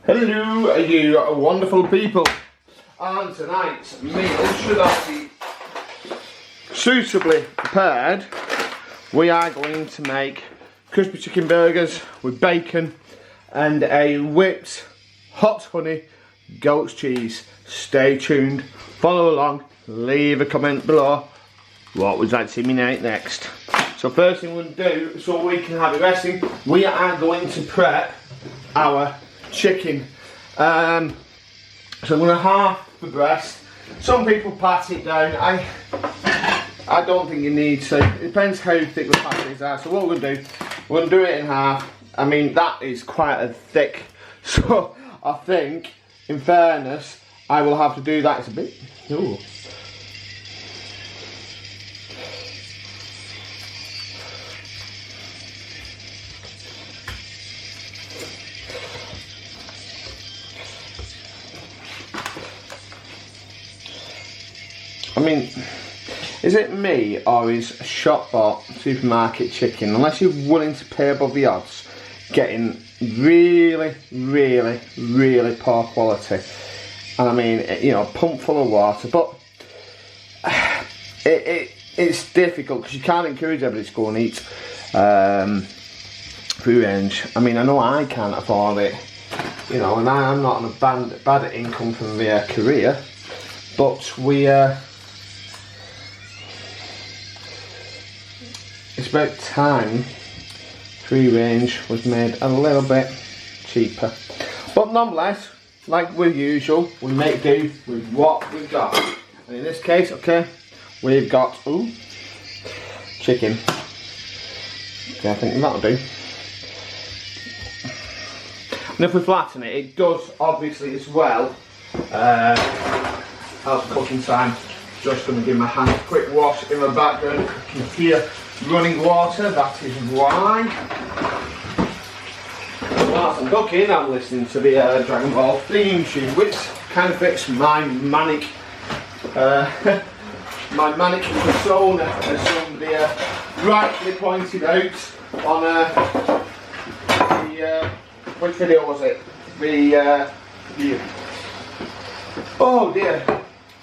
Hello, you wonderful people. And tonight's meal, should I be suitably prepared, we are going to make crispy chicken burgers with bacon and a whipped hot honey goat's cheese. Stay tuned, follow along, leave a comment below what would you like to see me make next. So first thing we're going to do, so we can have it resting, we are going to prep our chicken. So I'm going to halve the breast. Some people pat it down. I don't think you need to. It depends how thick the patties are. So what we're going to do, we're going to do it in half. I mean, that is quite a thick. So I think, in fairness, I will have to do that. It's a bit. Ooh. I mean, is it me or is shop bought supermarket chicken, unless you're willing to pay above the odds, getting really poor quality? And I mean, you know, pump full of water, but it's difficult because you can't encourage everybody to go and eat free range. I mean, I know I can't afford it, you know, and I'm not on a bad income from the career, but it's about time free range was made a little bit cheaper. But nonetheless, like with usual, we make do with what we've got. And in this case, okay, we've got chicken. Okay, I think that'll do. And if we flatten it, it does obviously as well help cooking time. Just going to give my hand a quick wash in the background. You can hear running water, that is why. Whilst I'm cooking, I'm listening to the Dragon Ball theme tune, which kind of fits my manic persona, as somebody rightly pointed out on which video was it? Oh dear,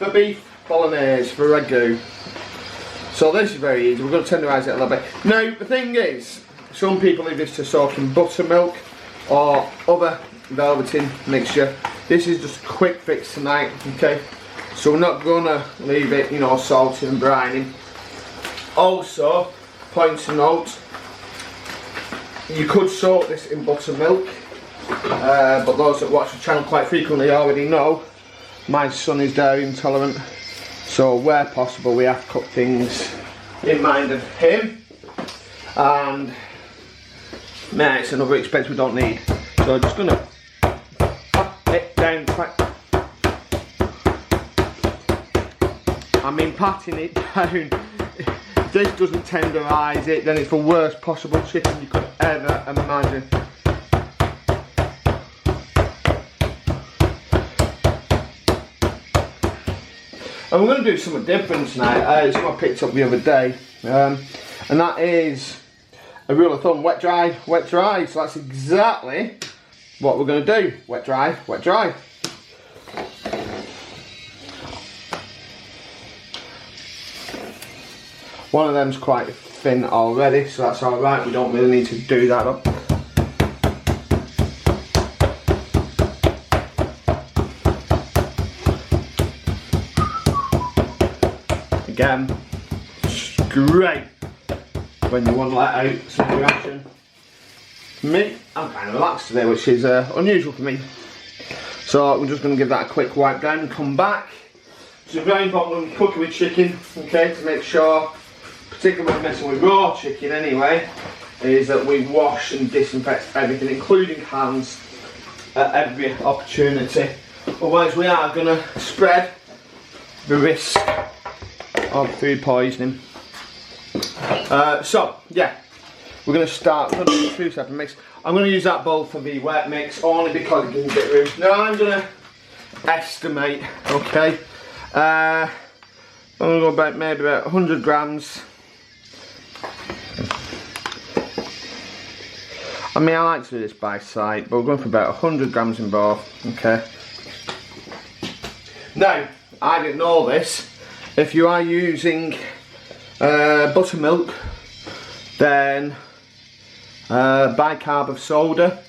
the beef bolognese for ragu. So this is very easy. We're going to tenderise it a little bit. Now the thing is, some people leave this to soak in buttermilk or other velveteen mixture. This is just a quick fix tonight, okay? So we're not going to leave it, you know, salty and briny. Also, point to note, you could soak this in buttermilk, but those that watch the channel quite frequently already know my son is dairy intolerant. So where possible we have to cook things in mind of him, and man, it's another expense we don't need. So just gonna pop it down quite. I mean, patting it down. If this doesn't tenderise it, then it's the worst possible chicken you could ever imagine. And we're going to do something different tonight. Something I picked up the other day, and that is a rule of thumb: wet, dry, wet, dry. So that's exactly what we're going to do: wet, dry, wet, dry. One of them's quite thin already, so that's all right. We don't really need to do that up. Again, it's great when you want to let out some of your action. For me, I'm kind of relaxed today, which is unusual for me. So we're just going to give that a quick wipe down and come back. So very important when cooking with chicken, okay, to make sure, particularly when messing with raw chicken anyway, is that we wash and disinfect everything, including hands, at every opportunity. Otherwise we are going to spread the risk of food poisoning. So yeah, we're going to start. We're going to do 2 separate mix. I'm going to use that bowl for the wet mix only because it doesn't get room. Now I'm going to estimate. Okay, I'm going to go about maybe about 100 grams. I mean, I like to do this by sight, but we're going for about 100 grams in both, okay. Now, I didn't know this, if you are using buttermilk, then bicarb of soda,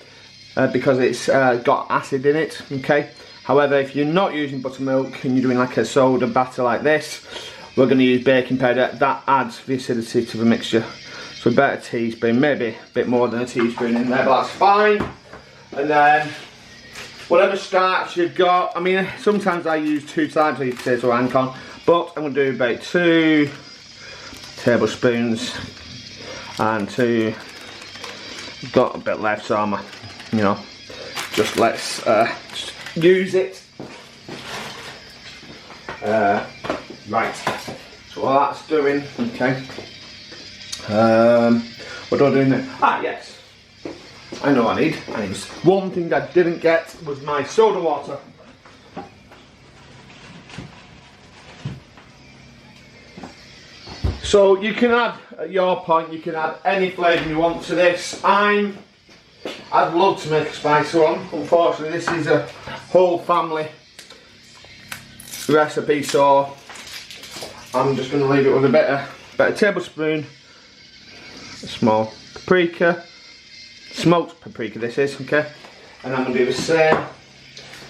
because it's got acid in it, okay. However, if you're not using buttermilk and you're doing like a soda batter like this, we're going to use baking powder. That adds the acidity to the mixture. So about a teaspoon, maybe a bit more than a teaspoon in there, but that's fine. And then whatever starch you've got, I mean, sometimes I use 2 types of potato and corn, but I'm going to do about 2 tablespoons and 2. Got a bit left, so I'm, you know, just let's just use it. Right, so what that's doing, okay. What do I do now? Ah, yes. I know I need. One thing I didn't get was my soda water. So you can add, at your point, you can add any flavour you want to this. I'd love to make a spicy one. Unfortunately, this is a whole family recipe, so I'm just going to leave it with about a tablespoon, a small paprika, smoked paprika this is, okay. And I'm going to do the same.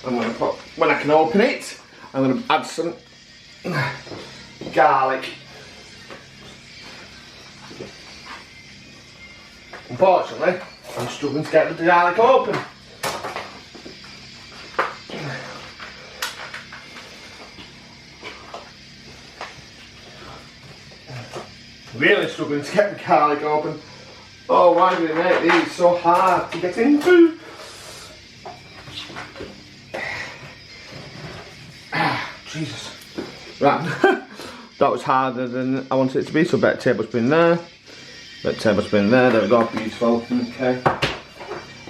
I'm going to put, when I can open it, I'm going to add some garlic. Unfortunately, I'm struggling to get the garlic open. Really struggling to get the garlic open. Oh, why do they make these so hard to get into? Jesus. Right, that was harder than I wanted it to be, so about a tablespoon there. About a tablespoon there, there we go, beautiful, okay.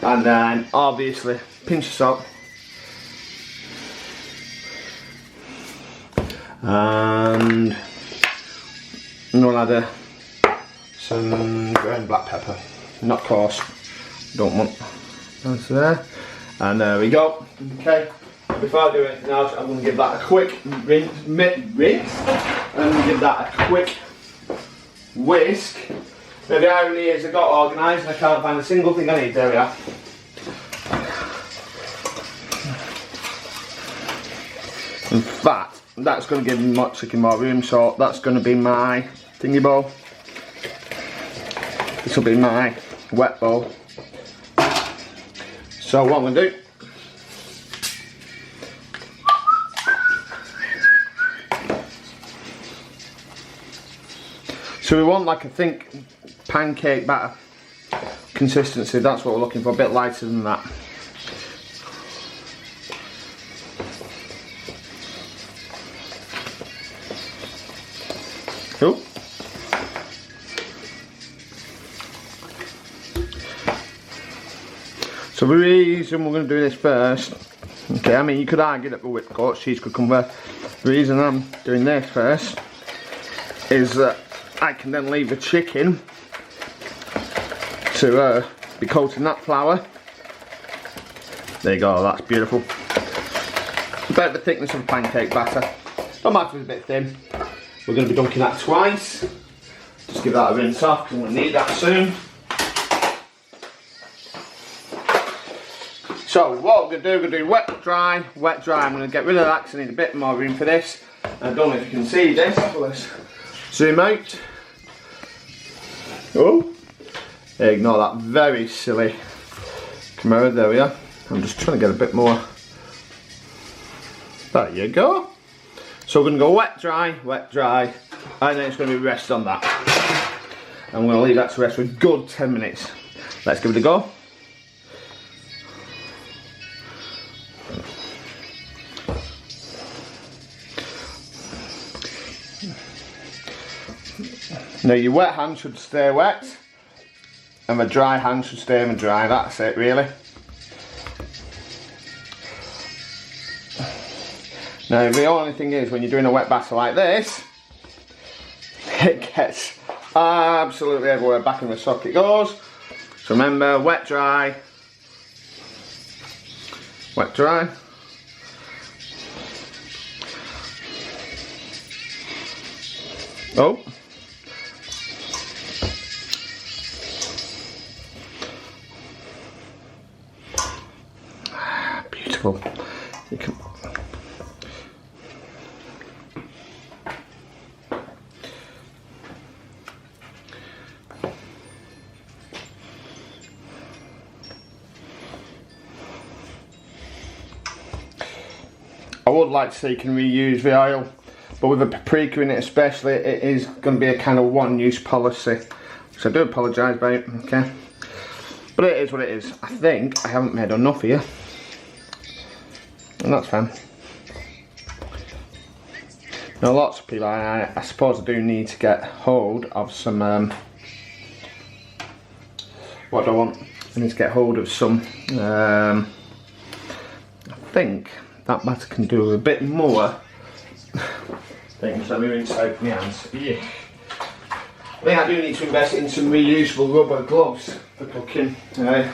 And then, obviously, pinch of salt. And we'll add some ground black pepper, not coarse, don't want. That's there, and there we go, okay. Before I do anything else, I'm going to give that a quick rinse, and give that a quick whisk. Now the irony is I got organised and I can't find a single thing I need. There we are. In fact, that's going to give my chicken more room, so that's going to be my thingy bowl. This will be my wet bowl. So what I'm going to do, so we want like a thick pancake batter consistency, that's what we're looking for, a bit lighter than that. Cool. So the reason we're going to do this first, okay, I mean you could argue that the whipped goat cheese could come first. The reason I'm doing this first is that I can then leave the chicken to be coated in that flour. There you go, that's beautiful. About the thickness of a pancake batter. Don't matter if it's a bit thin. We're going to be dunking that twice. Just give that a rinse off because I'm going to need that soon. So what we're going to do wet, dry, wet, dry. I'm going to get rid of that because I need a bit more room for this. I don't know if you can see this, but let's zoom out. Oh, ignore that very silly camera, there we are. I'm just trying to get a bit more. There you go. So we're going to go wet, dry, and then it's going to be rest on that. I'm going to leave that to rest for a good 10 minutes. Let's give it a go. Now your wet hand should stay wet and the dry hand should stay dry, that's it really. Now the only thing is when you're doing a wet batter like this, it gets absolutely everywhere, back in the sock it goes. So remember, wet, dry. Wet, dry. Oh. Beautiful. You can. I would like to say you can reuse the oil, but with the paprika in it especially, it is going to be a kind of one-use policy. So I do apologise about it, okay? But it is what it is. I think I haven't made enough here. And that's fine. Now lots of people, I suppose I do need to get hold of some, what do I want? I need to get hold of some, I think that matter can do a bit more things. Let me rinse out my hands. Yeah. I think I do need to invest in some reusable rubber gloves for cooking. Now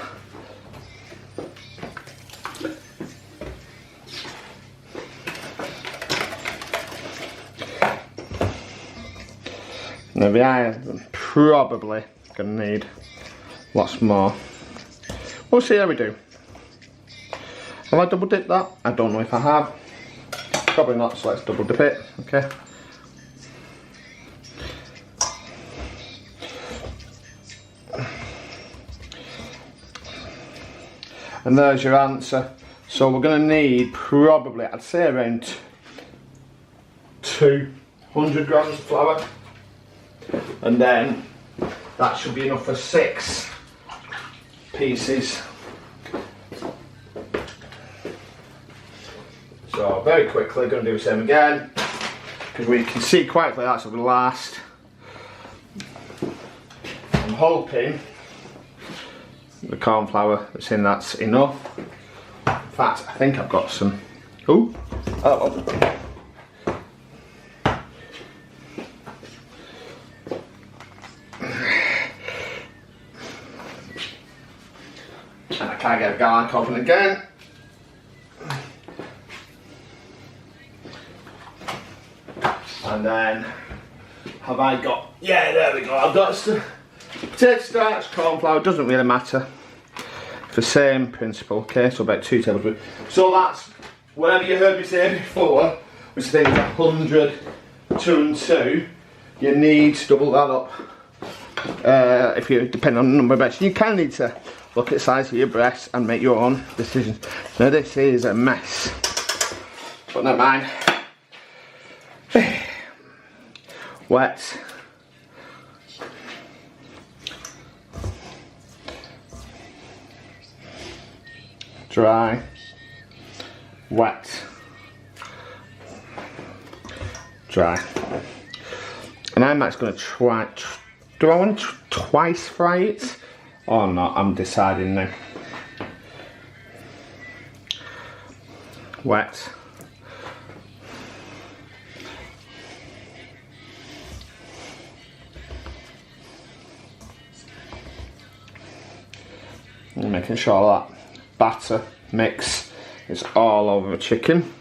the eye, I'm probably going to need lots more. We'll see how we do. Have I double dipped that? I don't know if I have. Probably not, so let's double dip it, okay? And there's your answer. So we're going to need probably, I'd say around 200 grams of flour. And then that should be enough for 6 pieces. So very quickly, going to do the same again, because we can see quite clearly that's the last. I'm hoping the cornflour that's in that's enough. In fact, I think I've got some. Ooh, oh. And I can't get a garlic open again. And then, have I got, yeah, there we go, I've got potato starch, cornflour, doesn't really matter. It's the same principle, okay, so about 2 tablespoons. So that's, whatever you heard me say before, which I think is 100, 2 and 2, you need to double that up. If you depend on the number of breasts. You can need to look at the size of your breasts and make your own decisions. Now this is a mess, but never mind. Wet. Dry. Wet. Dry. And I'm actually going to try. Do I want to twice fry it or not? I'm deciding now. Wet. And making sure that batter mix is all over the chicken.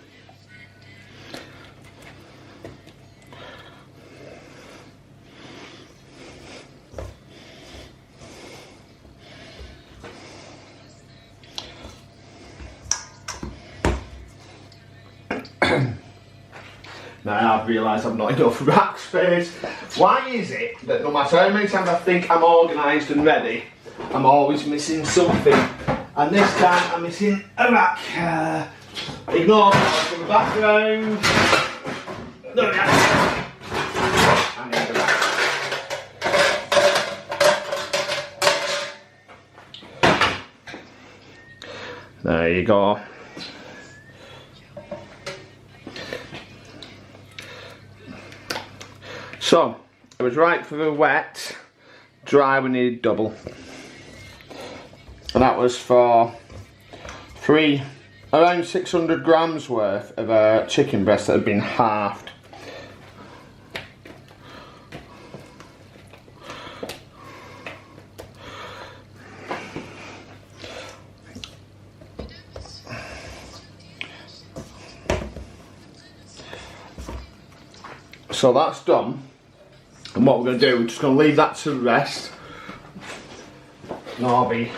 Now I've realised I've not enough rack space. Why is it that no matter how many times I think I'm organised and ready, I'm always missing something? And this time I'm missing a rack. Ignore that from the background. There we go. I need a rack. There you go. So, it was right for the wet, dry we needed double. And that was for around 600 grams worth of chicken breast that had been halved. So that's done. And what we're going to do, we're just going to leave that to rest. And I'll be...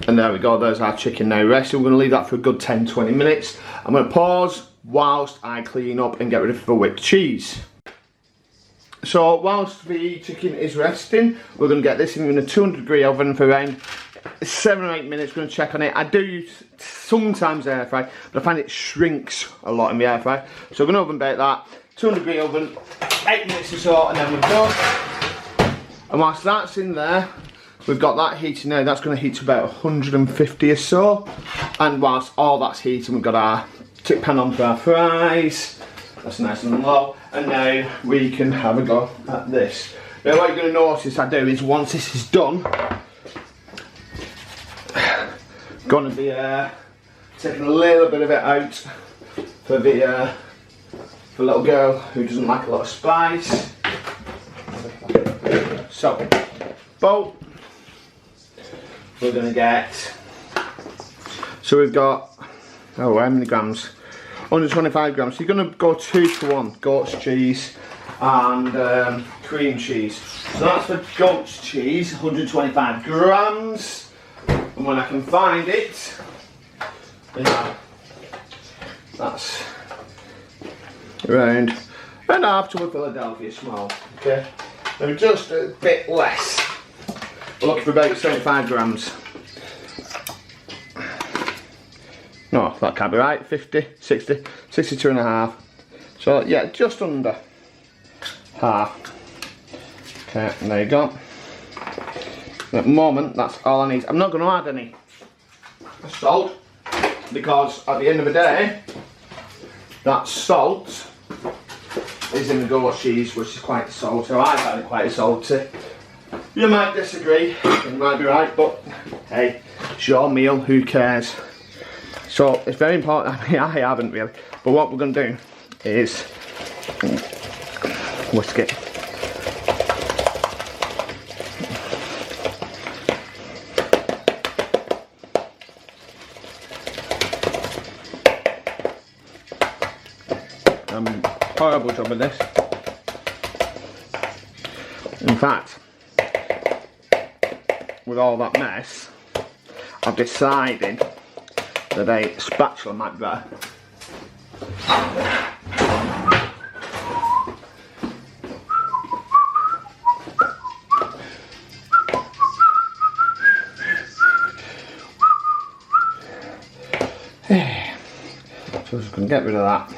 And there we go, there's our chicken now resting. We're going to leave that for a good 10-20 minutes. I'm going to pause whilst I clean up and get ready for the whipped cheese. So whilst the chicken is resting, we're going to get this in a 200-degree oven for around 7 or 8 minutes. We're going to check on it. I do use sometimes air fry, but I find it shrinks a lot in the air fry. So we're going to oven bake that, 200-degree oven, 8 minutes or so, and then we're done. And whilst that's in there, we've got that heating now. That's going to heat to about 150 or so. And whilst all that's heating, we've got our tip pan on for our fries. That's nice and low. And now we can have a go at this. Now what you're going to notice I do is once this is done, going to be taking a little bit of it out for the little girl who doesn't like a lot of spice. So, bowl. We're going to get, so we've got, oh, how many grams? 125 grams. So you're going to go 2 to 1, goat's cheese and cream cheese. So that's for goat's cheese, 125 grams. And when I can find it, yeah, that's around and half to a Philadelphia small. Okay, now just a bit less. We're looking for about 75 grams. No, that can't be right. 50, 60, 62 and a half. So yeah, just under half. Okay, and there you go. At the moment, that's all I need. I'm not going to add any salt because at the end of the day, that salt is in the goat cheese, which is quite salty. I find it quite salty. You might disagree, you might be right, but hey, it's your meal, who cares? So it's very important. I mean, I haven't really, but what we're going to do is whisk it. Horrible job of this. In fact, with all that mess, I've decided that a spatula might be better. So I'm just going to get rid of that.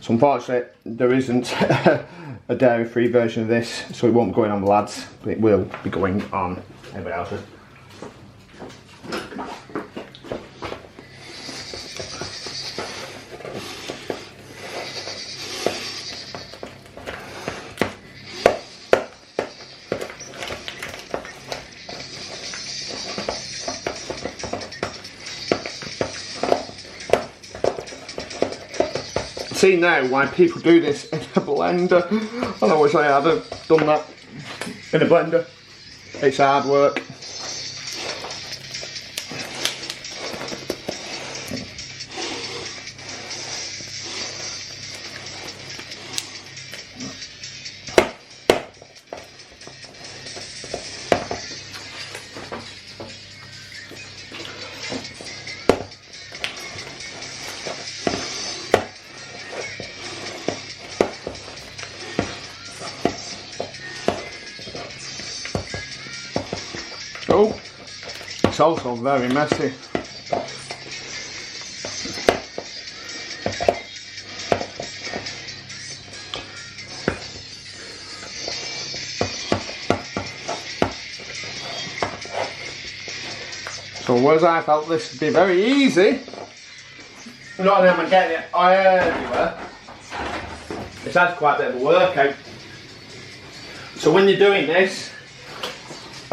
So unfortunately there isn't a dairy-free version of this, so it won't be going on the lads, but it will be going on everybody else's. See now why people do this in a blender. I wish I had done that in a blender. It's hard work. Oh, it's also very messy. So whereas I felt this would be very easy, not only am I getting it everywhere, it's had quite a bit of a workout. So when you're doing this,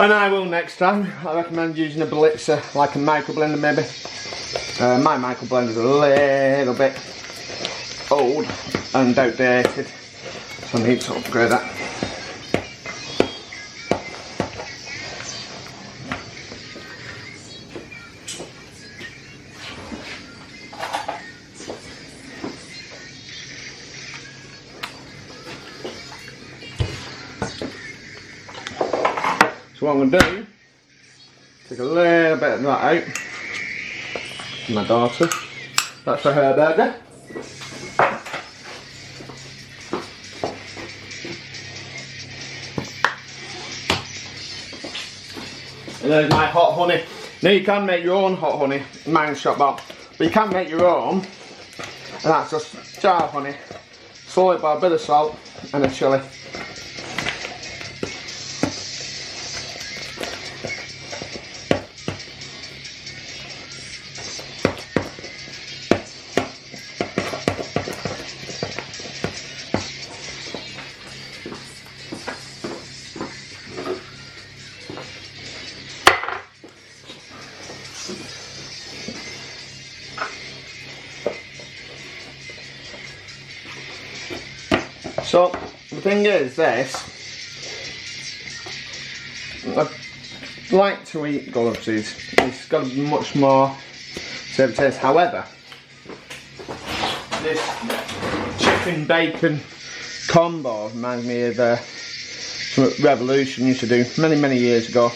and I will next time, I recommend using a blitzer, like a micro blender maybe. My micro blender is a little bit old and outdated, so I need to upgrade that. So what I'm going to do, take a little bit of that out. My daughter, that's for her burger. And there's my hot honey. Now you can make your own hot honey, mine's shop bought, but you can make your own. And that's just jar of honey, salted by a bit of salt and a chilli. So the thing is this, I like to eat gold cheese. It's got a much more savoury taste. However, this chicken bacon combo reminds me of something Revolution used to do many years ago.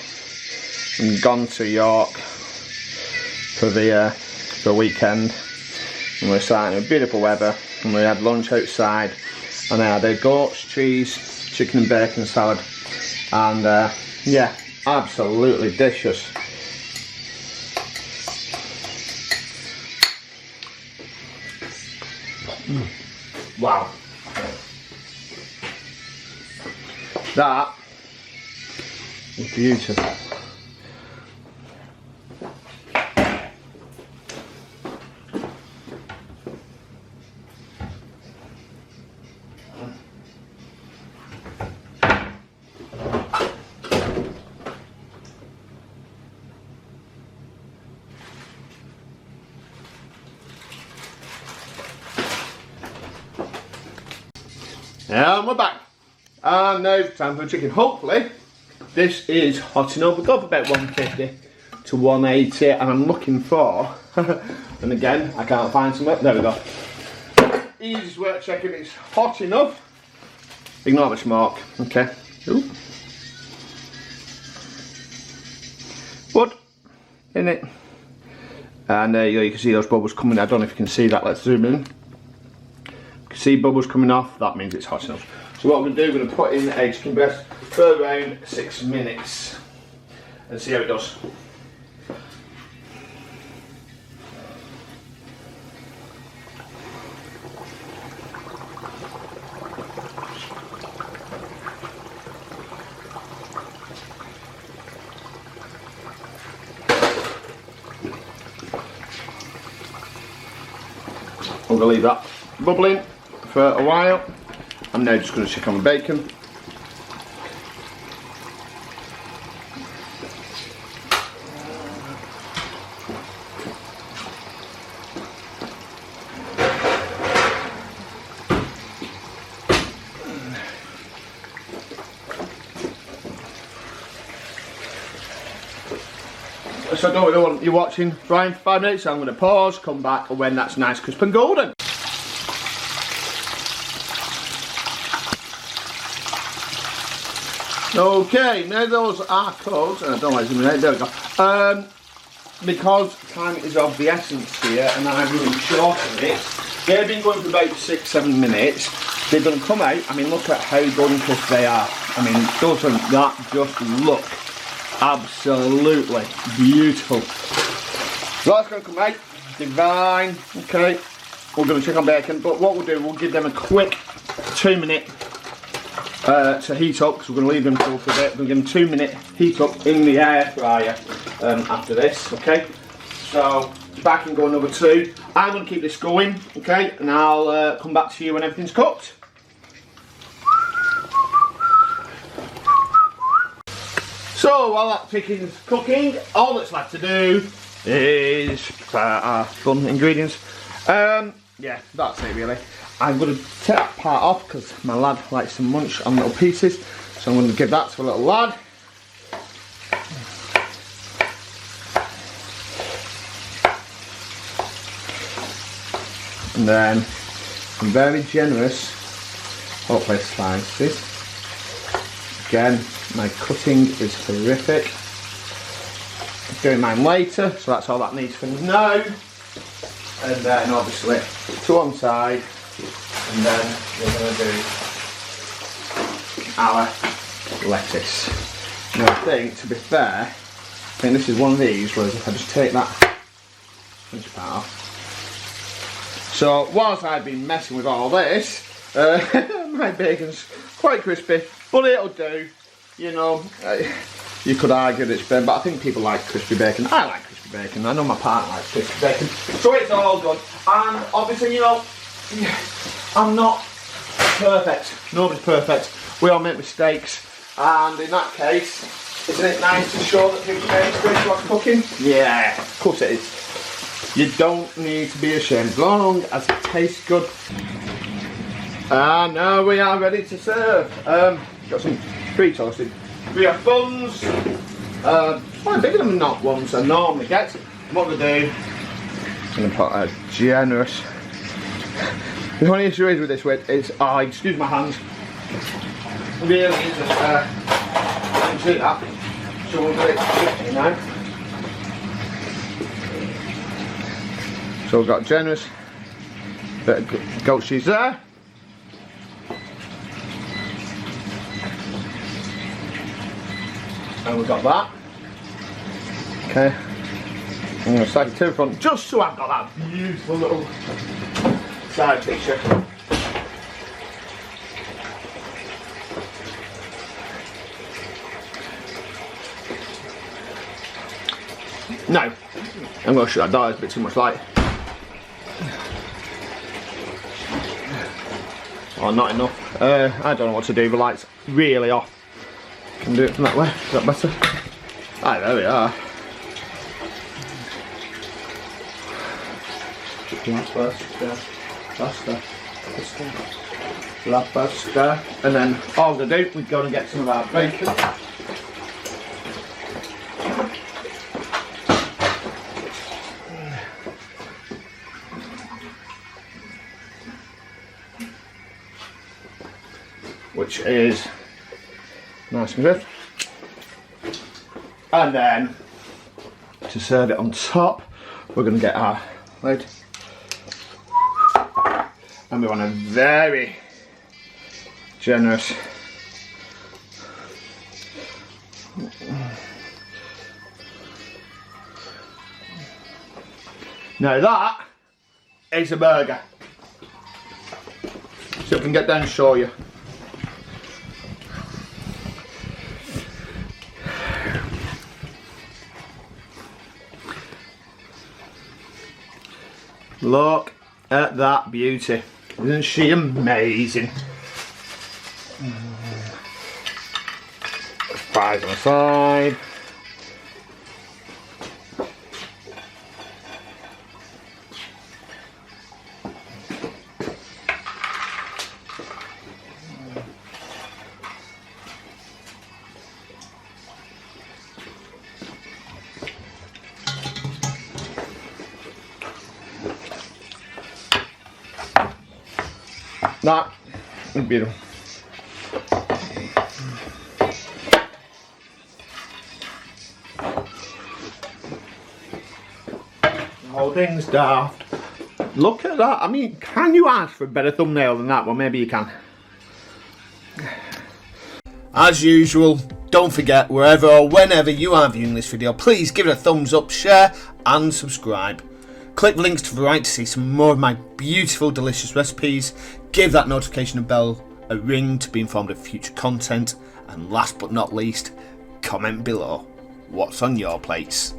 And gone to York for the weekend, and we were sat in beautiful weather, and we had lunch outside. And I had a goat's cheese, chicken and bacon salad, and yeah, absolutely delicious. Wow, that is beautiful. And we're back. And now it's time for the chicken. Hopefully, this is hot enough. We've got for about 150 to 180, and I'm looking for, and again, I can't find some. There we go. Easiest way of checking it's hot enough. Ignore the smoke, okay. Ooh. Wood in it. And you can see those bubbles coming. I don't know if you can see that. Let's zoom in. See bubbles coming off, that means it's hot enough. So what I'm going to do, we're going to put in a chicken breast for around 6 minutes and see how it does. I'm going to leave that bubbling for a while. I'm now just going to check on the bacon. So I don't know what you're watching for 5 minutes, so I'm going to pause, come back when that's nice, crisp and golden. Okay, now those are cooked, and I don't like zooming out, there we go. Because time is of the essence here, and I'm really short of it, they've been going for about 6-7 minutes. They're going to come out, I mean, look at how golden crisp they are. I mean, doesn't that just look absolutely beautiful? So that's going to come out, divine, okay. We're going to check on bacon, but what we'll do, we'll give them a quick 2 minute to heat up, because we're going to leave them cool for a bit. We'll give them 2 minute heat up in the air fryer after this, okay? So, back and go another 2. I'm going to keep this going, okay? And I'll come back to you when everything's cooked. So, while that chicken's cooking, all that's left to do is our fun ingredients. Yeah, that's it really. I'm going to take that part off because my lad likes to munch on little pieces, so I'm going to give that to a little lad. And then I'm very generous, hopefully spices. Again, my cutting is horrific. Doing mine later, so that's all that needs for now. And then obviously to one side, and then we're going to do our lettuce. Now I think, to be fair, I think this is one of these where if I just take that finish part off. So whilst I've been messing with all this, my bacon's quite crispy, but it'll do. You know, you could argue that it's been, but I think people like crispy bacon. I like crispy bacon. I know my partner likes crispy bacon. So it's all good. And obviously, you know, I'm not perfect. Nobody's perfect. We all make mistakes. And in that case, isn't it nice to show that people make mistakes while cooking? Yeah, of course it is. You don't need to be ashamed as long as it tastes good. And now we are ready to serve. Got some pre-toasted brioche buns. Quite bigger than not ones I normally get. What we do, I'm going to put a generous. The only issue is with this is, oh, excuse my hands. Really is you can see that. So we'll do it quickly now. So we've got generous bit of goat cheese there. And we've got that. Okay. I'm going to slide it to the front just so I've got that beautiful little side picture. No, I'm going to shoot that dial, it's a bit too much light. Oh, not enough. I don't know what to do, the light's really off. Can do it from that way, is that better? Ah, there we are. La pasta. And then all we're going to do, we're going to get some of our bacon. Which is nice and good. And then to serve it on top, we're going to get our lid. And we want a very generous now that is a burger. So if we can get down and show you. Look at that beauty. Isn't she amazing? Fries on the side. That is beautiful. The whole thing's daft. Look at that. I mean, can you ask for a better thumbnail than that? Well, maybe you can. As usual, don't forget, wherever or whenever you are viewing this video, please give it a thumbs up, share and subscribe. Click links to the right to see some more of my beautiful, delicious recipes. Give that notification bell a ring to be informed of future content. And last but not least, comment below what's on your plates.